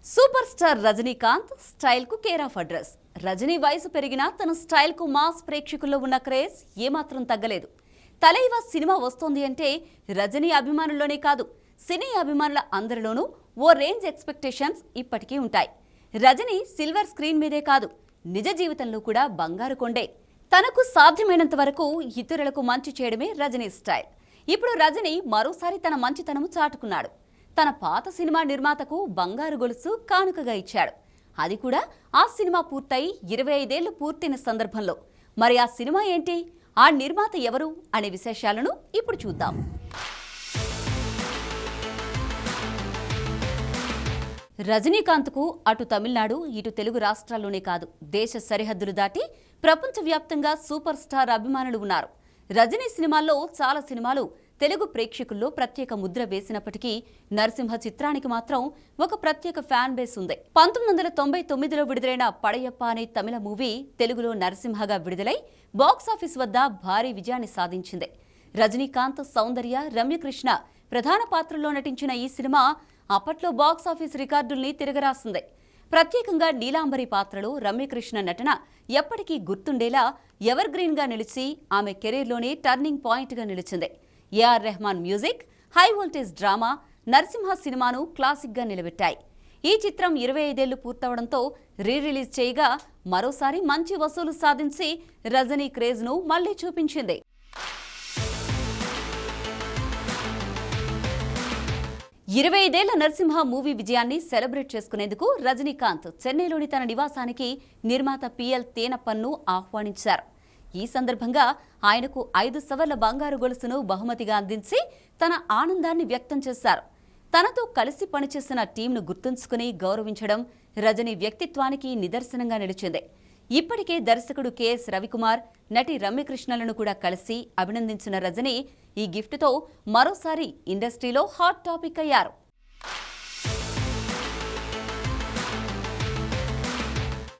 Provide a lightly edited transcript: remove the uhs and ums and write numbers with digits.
Super star Rajinikanth style కు care of address. Rajani వయసు పెరిగినా తన స్టైల్ కు మాస్ ప్రేక్షకుల్లో ఉన్న క్రేజ్ ఏమాత్రం తగ్గలేదు. తలైవా సినిమా వస్తోంది అంటే రజనీ అభిమానుల్లోనే కాదు, సినీ అభిమానుల అందరిలోనూ ఓ రేంజ్ ఎక్స్పెక్టేషన్స్ ఇప్పటికీ ఉంటాయి. రజనీ సిల్వర్ స్క్రీన్ మీదే కాదు, నిజ జీవితంలో కూడా బంగారు కొండే. తనకు సాధ్యమైనంత వరకు ఇతరులకు మంచి చేయడమే రజనీ స్టైల్. ఇప్పుడు రజనీ మరోసారి తన మంచితనము చాటుకున్నాడు. తన పాత సినిమా నిర్మాతకు బంగారు గొలుసు కానుకగా ఇచ్చాడు. అది కూడా ఆ సినిమా పూర్తయి 25 ఏళ్లు పూర్తయిన సందర్భంలో. మరి ఆ సినిమా ఏంటి, ఆ నిర్మాత ఎవరు అనే విశేషాలను ఇప్పుడు చూద్దాం. రజనీకాంత్కు అటు తమిళనాడు ఇటు తెలుగు రాష్ట్రాల్లోనే కాదు, దేశ సరిహద్దులు దాటి ప్రపంచవ్యాప్తంగా సూపర్ స్టార్ అభిమానులు ఉన్నారు. రజనీ సినిమాల్లో చాలా సినిమాలు తెలుగు ప్రేక్షకుల్లో ప్రత్యేక ముద్ర వేసినప్పటికీ నరసింహ చిత్రానికి మాత్రం ఒక ప్రత్యేక ఫ్యాన్ బేస్ ఉంది. 1999లో విడుదలైన పడయప్ప అనే తమిళ మూవీ తెలుగులో నరసింహగా విడుదలై బాక్సాఫీస్ వద్ద భారీ విజయాన్ని సాధించింది. రజనీకాంత్, సౌందర్య, రమ్యకృష్ణ ప్రధాన పాత్రల్లో నటించిన ఈ సినిమా అప్పట్లో బాక్సాఫీస్ రికార్డుల్ని తిరగరాసింది. ప్రత్యేకంగా నీలాంబరి పాత్రలో రమ్యకృష్ణ నటన ఎప్పటికీ గుర్తుండేలా ఎవర్ గ్రీన్ గా నిలిచి ఆమె కెరీర్లోనే టర్నింగ్ పాయింట్ గా నిలిచింది. AR Rahman music, high voltage drama Narasimha సినిమాను క్లాసిక్ గా నిలబెట్టాయి. ఈ చిత్రం 25 ఏళ్లు పూర్తవడంతో రిలీజ్ చేయగా మరోసారి మంచి వసూలు సాధించి రజనీ క్రేజ్ ను మళ్లీ చూపించింది. ఇరవై 25 ఏళ్ల నరసింహ మూవీ విజయాన్ని సెలబ్రేట్ చేసుకునేందుకు రజనీకాంత్ చెన్నైలోని తన నివాసానికి నిర్మాత పిఎల్ తేనప్పన్ను ఆహ్వానించారు. ఈ సందర్భంగా ఆయనకు 5 సవర్ల బంగారు గొలుసును బహుమతిగా అందించి తన ఆనందాన్ని వ్యక్తం చేశారు. తనతో కలిసి పనిచేసిన టీంను గుర్తుంచుకుని గౌరవించడం రజనీ వ్యక్తిత్వానికి నిదర్శనంగా నిలిచింది. ఇప్పటికే దర్శకుడు కెఎస్ రవికుమార్, నటి రమ్యకృష్ణలను కూడా కలిసి అభినందించిన రజనీ ఈ గిఫ్ట్తో మరోసారి ఇండస్ట్రీలో హాట్ టాపిక్ అయ్యారు.